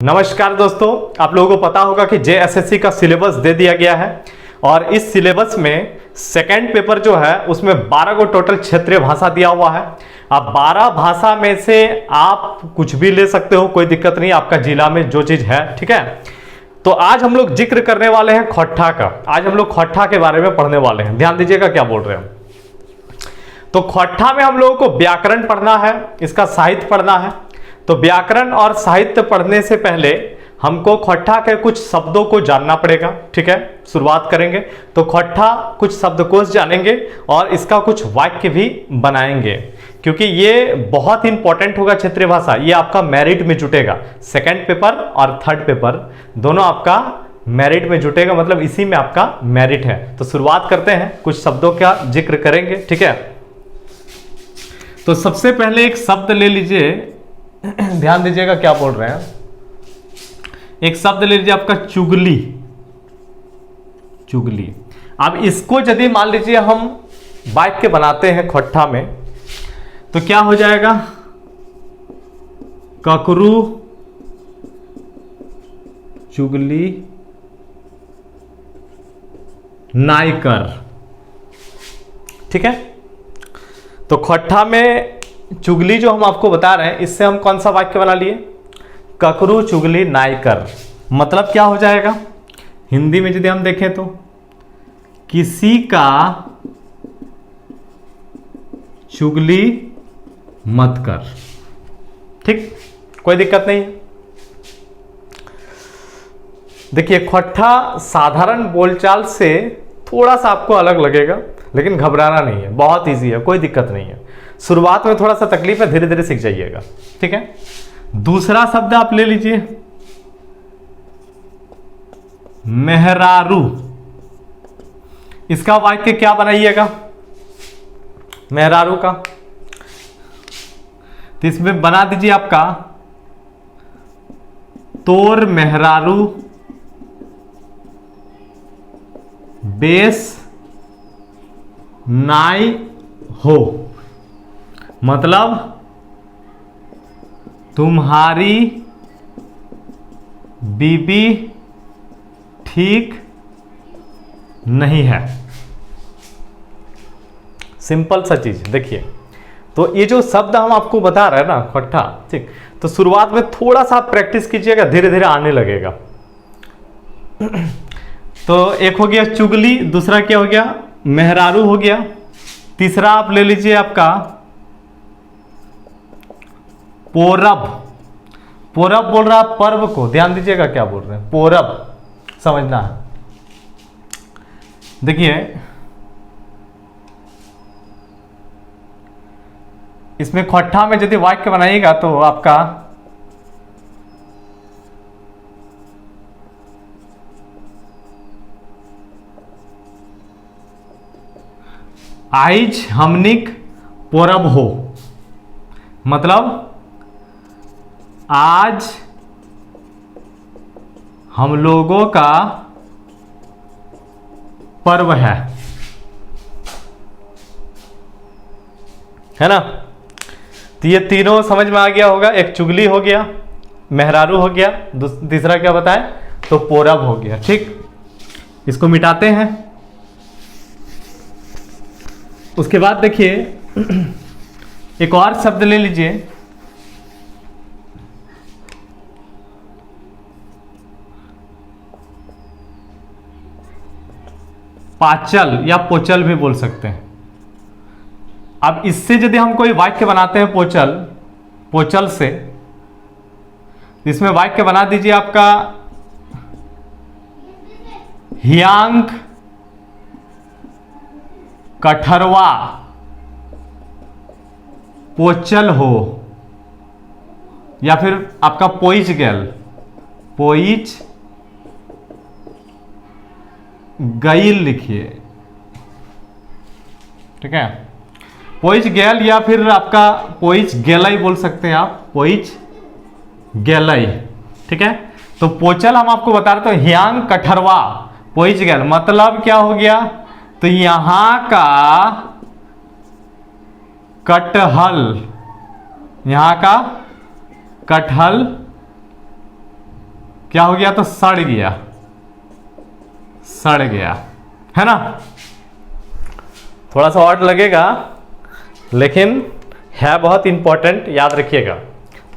नमस्कार दोस्तों, आप लोगों को पता होगा कि जेएसएससी का सिलेबस दे दिया गया है और इस सिलेबस में सेकंड पेपर जो है उसमें 12 को टोटल क्षेत्रीय भाषा दिया हुआ है। अब 12 भाषा में से आप कुछ भी ले सकते हो, कोई दिक्कत नहीं, आपका जिला में जो चीज है, ठीक है। तो आज हम लोग जिक्र करने वाले हैं खोट्ठा का। आज हम लोग खोट्ठा के बारे में पढ़ने वाले हैं। ध्यान दीजिएगा क्या बोल रहे हैं। तो खोट्ठा में हम लोगों को व्याकरण पढ़ना है, इसका साहित्य पढ़ना है। तो व्याकरण और साहित्य पढ़ने से पहले हमको खोट्ठा के कुछ शब्दों को जानना पड़ेगा, ठीक है। शुरुआत करेंगे तो खोट्ठा कुछ शब्दकोश जानेंगे और इसका कुछ वाक्य भी बनाएंगे, क्योंकि ये बहुत इंपॉर्टेंट होगा क्षेत्रीय भाषा। ये आपका मेरिट में जुटेगा, सेकंड पेपर और थर्ड पेपर दोनों आपका मेरिट में जुटेगा, मतलब इसी में आपका मेरिट है। तो शुरुआत करते हैं, कुछ शब्दों का जिक्र करेंगे, ठीक है। तो सबसे पहले एक शब्द ले लीजिए, ध्यान दीजिएगा क्या बोल रहे हैं। एक शब्द ले लीजिए आपका चुगली। चुगली, अब इसको यदि मान लीजिए हम वाक्य बनाते हैं खोट्ठा में तो क्या हो जाएगा? ककरू चुगली नाई कर, ठीक है। तो खोट्ठा में चुगली जो हम आपको बता रहे हैं, इससे हम कौन सा वाक्य बना लिए? ककरू चुगली नाई कर। मतलब क्या हो जाएगा हिंदी में यदि हम देखें तो किसी का चुगली मत कर, ठीक, कोई दिक्कत नहीं है। देखिए खोट्ठा साधारण बोलचाल से थोड़ा सा आपको अलग लगेगा, लेकिन घबराना नहीं है, बहुत इजी है, कोई दिक्कत नहीं है। शुरुआत में थोड़ा सा तकलीफ है, धीरे धीरे सीख जाइएगा, ठीक है। दूसरा शब्द आप ले लीजिए मेहरारू। इसका वाक्य क्या बनाइएगा मेहरारू का? तो इसमें बना दीजिए आपका तोर मेहरारू बेस नाई हो। मतलब तुम्हारी बीबी ठीक नहीं है। सिंपल सा चीज देखिए। तो ये जो शब्द हम आपको बता रहे हैं ना खोट्ठा, ठीक, तो शुरुआत में थोड़ा सा प्रैक्टिस कीजिएगा, धीरे धीरे आने लगेगा। तो एक हो गया चुगली, दूसरा क्या हो गया? मेहरारू हो गया। तीसरा आप ले लीजिए आपका पोरब। पोरब बोल रहा है पर्व को, ध्यान दीजिएगा क्या बोल रहे हैं, पोरब समझना है। देखिए इसमें खोट्ठा में यदि वाक्य बनाइएगा तो आपका आइज हमनिक पोरब हो। मतलब आज हम लोगों का पर्व है ना। तो ये तीनों समझ में आ गया होगा। एक चुगली हो गया, मेहरारू हो गया, तीसरा क्या बताएं तो पोरब हो गया, ठीक। इसको मिटाते हैं। उसके बाद देखिए एक और शब्द ले लीजिए पाचल या पोचल भी बोल सकते हैं। अब इससे यदि हम कोई वाक्य बनाते हैं पोचल, पोचल से, इसमें वाक्य बना दीजिए आपका हियांक कठरवा पोचल हो, या फिर आपका पोइच गेल, पोइच गईल लिखिए, ठीक है। पोइच गेल या फिर आपका पोइच गेलई बोल सकते हैं आप, पोइच गेलई, ठीक है। तो पोचल हम आपको बता रहे थे हियांग कठरवा पोइच गेल, मतलब क्या हो गया? तो यहां का कटहल, यहां का कटहल क्या हो गया? तो सड़ गया, सड़ गया, है ना। थोड़ा सा ऑड लगेगा लेकिन है बहुत इंपॉर्टेंट, याद रखिएगा।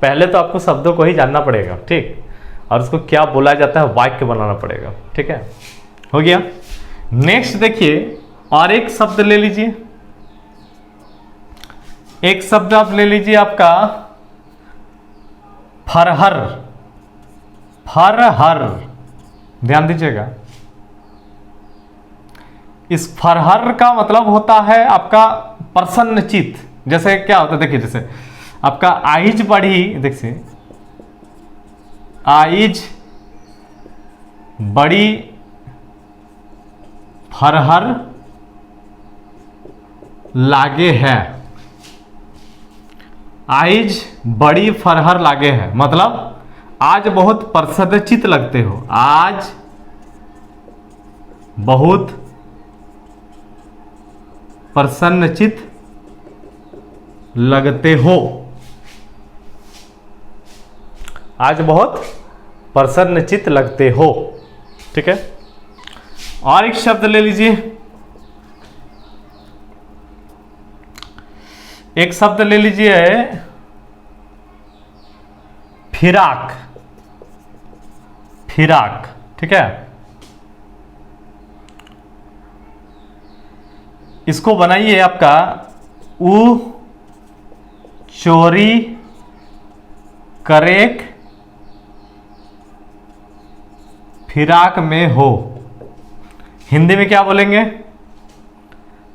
पहले तो आपको शब्दों को ही जानना पड़ेगा, ठीक, और उसको क्या बोला जाता है वाक्य बनाना पड़ेगा, ठीक है। हो गया। नेक्स्ट देखिए, और एक शब्द ले लीजिए, एक शब्द आप ले लीजिए आपका फरहर। फरहर, ध्यान दीजिएगा। इस फरहर का मतलब होता है आपका प्रसन्नचित। जैसे क्या होता है, देखिए, जैसे आपका आइज बढ़ी, देखिए आइज बड़ी फरहर लागे है। आइज बड़ी फरहर लागे है मतलब आज बहुत प्रसन्नचित लगते हो, आज बहुत प्रसन्नचित लगते हो, आज बहुत प्रसन्नचित लगते हो, ठीक है। और एक शब्द ले लीजिए, एक शब्द ले लीजिए फिराक। फिराक, ठीक है। इसको बनाइए आपका ऊ चोरी करेक फिराक में हो। हिंदी में क्या बोलेंगे?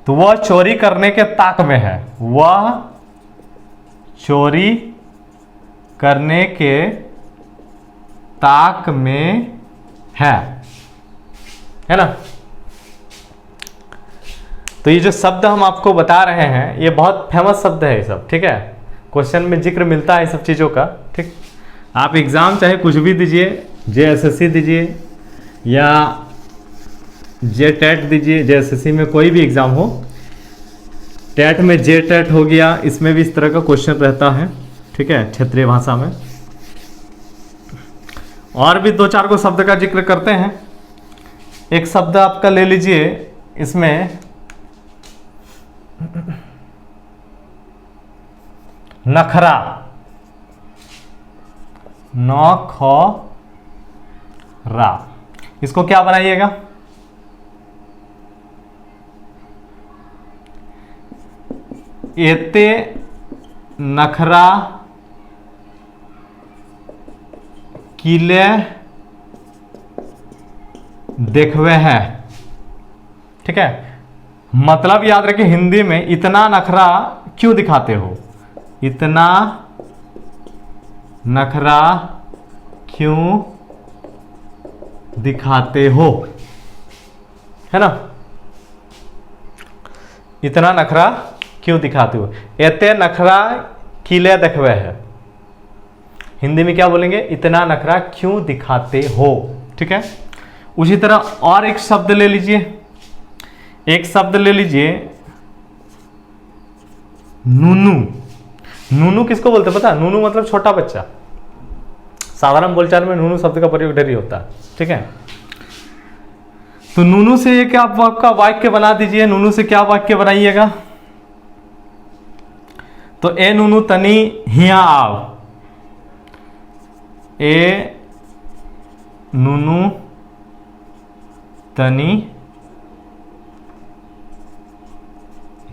तो वह चोरी करने के ताक में है, वह चोरी करने के ताक में है ना। तो ये जो शब्द हम आपको बता रहे हैं ये बहुत फेमस शब्द है, ये सब, ठीक है। क्वेश्चन में जिक्र मिलता है सब चीज़ों का, ठीक। आप एग्ज़ाम चाहे कुछ भी दीजिए, JSSC दीजिए या JTET दीजिए, JSSC में कोई भी एग्ज़ाम हो, टेट में JTET हो गया, इसमें भी इस तरह का क्वेश्चन रहता है, ठीक है, क्षेत्रीय भाषा में। और भी दो चार को शब्द का जिक्र करते हैं। एक शब्द आपका ले लीजिए, इसमें नखरा, नखरा, इसको क्या बनाइएगा? एते नखरा किले देखवे है, ठीक है। मतलब याद रखिए, हिंदी में इतना नखरा क्यों दिखाते हो, इतना नखरा क्यों दिखाते हो, है ना। इतना नखरा क्यों दिखाते हो, एते नखरा किले देखवे है। हिंदी में क्या बोलेंगे? इतना नखरा क्यों दिखाते हो, ठीक है। उसी तरह और एक शब्द ले लीजिए, एक शब्द ले लीजिए नूनू। नूनू किसको बोलते हैं पता है? नूनू मतलब छोटा बच्चा। साधारण बोलचाल में नूनू शब्द का प्रयोग ढेर होता है, ठीक है। तो नूनू से एक आप आपका वाक्य बना दीजिए। नूनू से क्या वाक्य बनाइएगा? तो ए नूनू तनी हिया आओ, ए नूनू तनी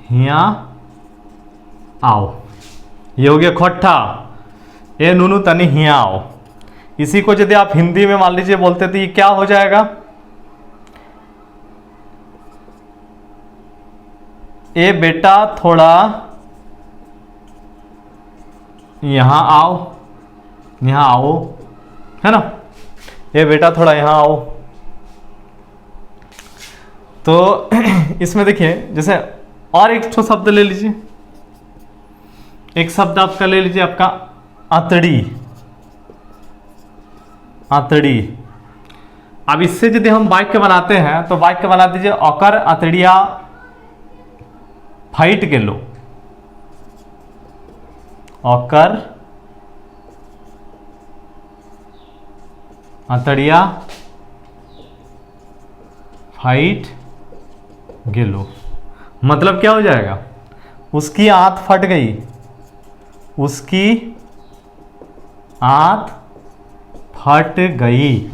हिया आओ, ये हो गया खोट्ठा। ए नूनू तनी हिया आओ। इसी को यदि आप हिंदी में मान लीजिए बोलते तो ये क्या हो जाएगा? ए बेटा थोड़ा यहां आओ, यहां आओ, है ना। ए बेटा थोड़ा यहां आओ। तो इसमें देखिए, जैसे और एक ठो शब्द ले लीजिए, एक शब्द आपका ले लीजिए आपका आतड़ी। आतड़ी, अब इससे यदि हम वाक्य बनाते हैं तो वाक्य बना दीजिए अकर आतड़िया फाइट के लो। अकर अतड़िया फाइट गेलो, मतलब क्या हो जाएगा, उसकी आंत फट गई, उसकी आंत फट गई,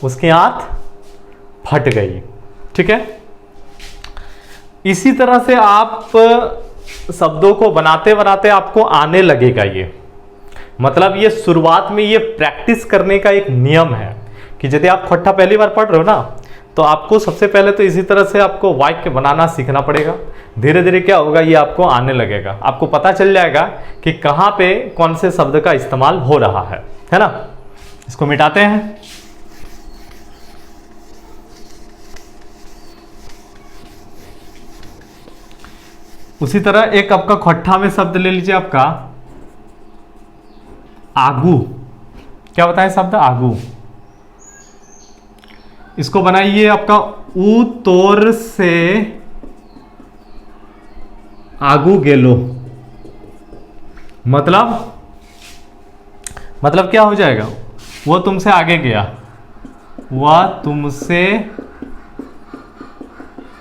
उसकी आंत फट गई। ठीक है, इसी तरह से आप शब्दों को बनाते बनाते आपको आने लगेगा ये। मतलब ये शुरुआत में ये प्रैक्टिस करने का एक नियम है कि यदि आप खट्टा पहली बार पढ़ रहे हो ना, तो आपको सबसे पहले तो इसी तरह से आपको वाक्य बनाना सीखना पड़ेगा। धीरे धीरे क्या होगा, ये आपको आने लगेगा, आपको पता चल जाएगा कि कहाँ पे कौन से शब्द का इस्तेमाल हो रहा है ना। इसको मिटाते हैं। उसी तरह एक आपका खट्टा में शब्द ले लीजिए, आपका आगू। क्या बताएं शब्द आगू, इसको बनाइए आपका ऊ तोर से आगू गेलो। मतलब क्या हो जाएगा, वो तुमसे आगे गया, वह तुमसे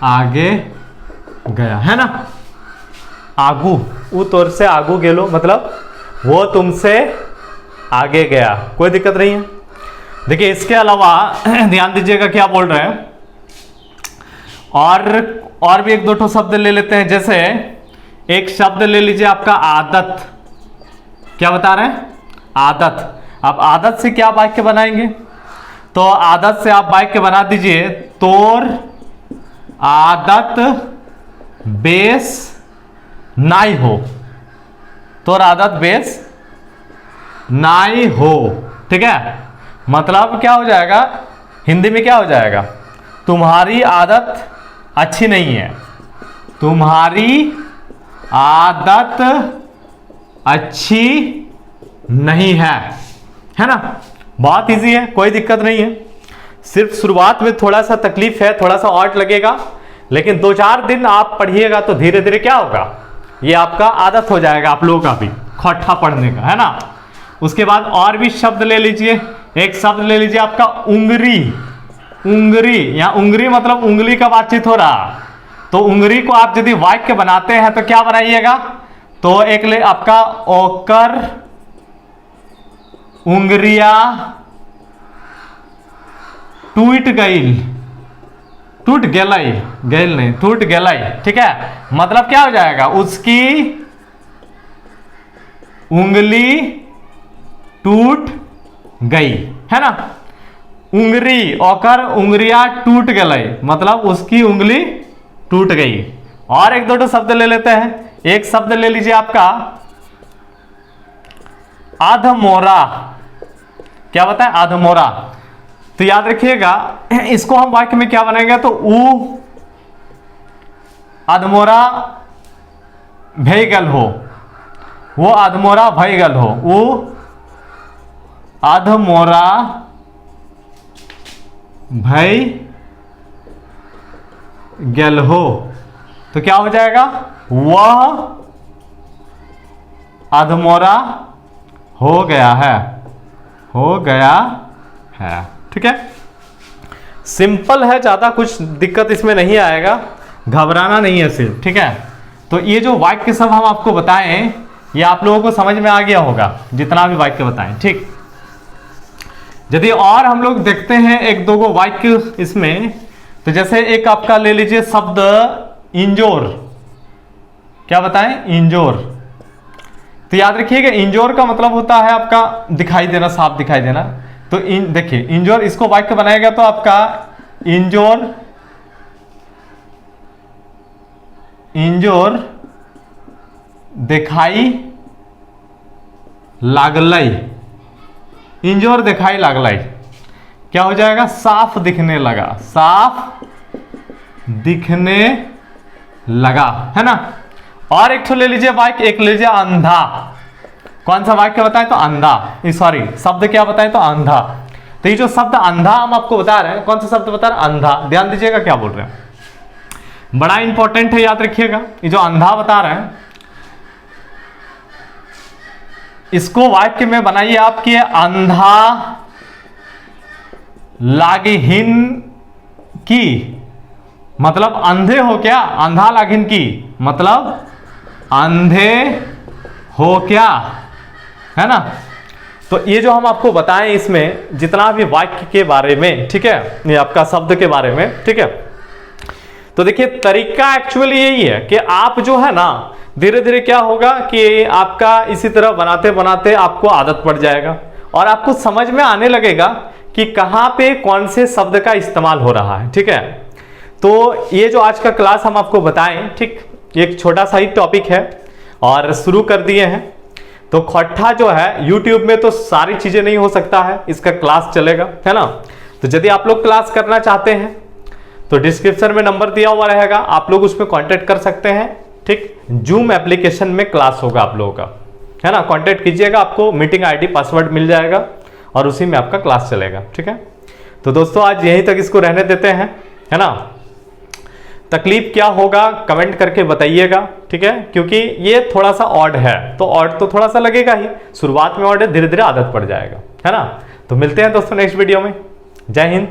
आगे गया, है ना। आगू, ऊ तोर से आगू गेलो, मतलब वो तुमसे आगे गया, कोई दिक्कत नहीं है। देखिए इसके अलावा ध्यान दीजिएगा क्या बोल रहे हैं, और भी एक दो ठो शब्द ले लेते हैं। जैसे एक शब्द ले लीजिए आपका आदत। क्या बता रहे हैं, आदत। अब आदत से क्या वाक्य बनाएंगे, तो आदत से आप वाक्य बना दीजिए, तोर आदत बेस नाई हो, तोर आदत बेस नाई हो। ठीक है, मतलब क्या हो जाएगा, हिंदी में क्या हो जाएगा, तुम्हारी आदत अच्छी नहीं है, तुम्हारी आदत अच्छी नहीं है ना। बहुत इजी है, कोई दिक्कत नहीं है। सिर्फ शुरुआत में थोड़ा सा तकलीफ है, थोड़ा सा ऑड लगेगा, लेकिन 2-4 दिन आप पढ़िएगा तो धीरे धीरे क्या होगा, ये आपका आदत हो जाएगा आप लोगों का भी खट्टा पढ़ने का, है ना। उसके बाद और भी शब्द ले लीजिए। एक शब्द ले लीजिए आपका उंगरी। उंगरी, या उंगरी मतलब उंगली का बातचीत हो रहा, तो उंगली को आप यदि वाक्य बनाते हैं तो क्या बनाइएगा, तो एक ले आपका ओकर उंगरिया टूट गई, टूट गई, गैल नहीं, टूट गई। ठीक है, मतलब क्या हो जाएगा, उसकी उंगली टूट गई, है ना। उंगरी ओकर उंगरिया टूट गई, मतलब उसकी उंगली टूट गई। और एक दो शब्द ले लेते हैं। एक शब्द ले लीजिए आपका अधमोरा। क्या बताएं, अधमोरा। तो याद रखिएगा, इसको हम वाक्य में क्या बनाएंगे, तो ऊ अधमोरा भैगल हो, वो अधमोरा भैगल हो, ऊ अधमोरा भई गेल हो। तो क्या हो जाएगा, वह अधमोरा हो गया है, हो गया है। ठीक है, सिंपल है, ज्यादा कुछ दिक्कत इसमें नहीं आएगा, घबराना नहीं है सिर्फ। ठीक है, तो ये जो वाक्य सब हम आपको बताएं, ये आप लोगों को समझ में आ गया होगा, जितना भी वाक्य बताएं। ठीक, यदि और हम लोग देखते हैं एक दो गो वाक्य इसमें, तो जैसे एक आपका ले लीजिए शब्द इंजोर। क्या बताएं, इंजोर। तो याद रखिएगा, इंजोर का मतलब होता है आपका दिखाई देना, साफ दिखाई देना। तो देखिए इंजोर, इसको वाक्य बनाएगा तो आपका इंजोर, इंजोर दिखाई लागलई, इंजोर दिखाई लागलई। क्या हो जाएगा, साफ दिखने लगा, साफ दिखने लगा, है ना। और एक तो ले लीजिए वाक्य, एक ले लीजिए अंधा। कौन सा वाक्य बताएं, तो अंधा, सॉरी शब्द क्या बताएं, तो अंधा। तो ये जो शब्द अंधा हम आपको बता रहे हैं, कौन सा शब्द बता रहे हैं, अंधा। ध्यान दीजिएगा क्या बोल रहे हैं, बड़ा इंपॉर्टेंट है, याद रखिएगा। ये जो अंधा बता रहे हैं, इसको वाक्य में बनाइए आप कि अंधा लागिन की मतलब अंधे हो क्या, अंधा लागिन की मतलब अंधे हो क्या, है ना। तो ये जो हम आपको बताएं इसमें जितना भी वाक्य के बारे में, ठीक है, ये आपका शब्द के बारे में, ठीक है। तो देखिए तरीका एक्चुअली यही है कि आप जो है ना धीरे धीरे क्या होगा कि आपका इसी तरह बनाते बनाते आपको आदत पड़ जाएगा और आपको समझ में आने लगेगा कि कहां पे कौन से शब्द का इस्तेमाल हो रहा है, ठीक है। तो ये जो आज का क्लास हम आपको बताएं, ठीक, एक छोटा सा ही टॉपिक है और शुरू कर दिए हैं। तो खट्ठा जो है यूट्यूब में तो सारी चीजें नहीं हो सकता है, इसका क्लास चलेगा, है ना। तो यदि आप लोग क्लास करना चाहते हैं तो डिस्क्रिप्शन में नंबर दिया हुआ रहेगा, आप लोग उसमें कांटेक्ट कर सकते हैं, ठीक। जूम एप्लीकेशन में क्लास होगा आप लोगों का, है ना। कांटेक्ट कीजिएगा, आपको मीटिंग आईडी पासवर्ड मिल जाएगा और उसी में आपका क्लास चलेगा, ठीक है। तो दोस्तों आज यहीं तक इसको रहने देते हैं, है ना। तकलीफ क्या होगा कमेंट करके बताइएगा, ठीक है, क्योंकि ये थोड़ा सा ऑड है तो ऑड तो थोड़ा सा लगेगा ही, शुरुआत में ऑड है, धीरे धीरे आदत पड़ जाएगा, है ना। तो मिलते हैं दोस्तों नेक्स्ट वीडियो में। जय हिंद।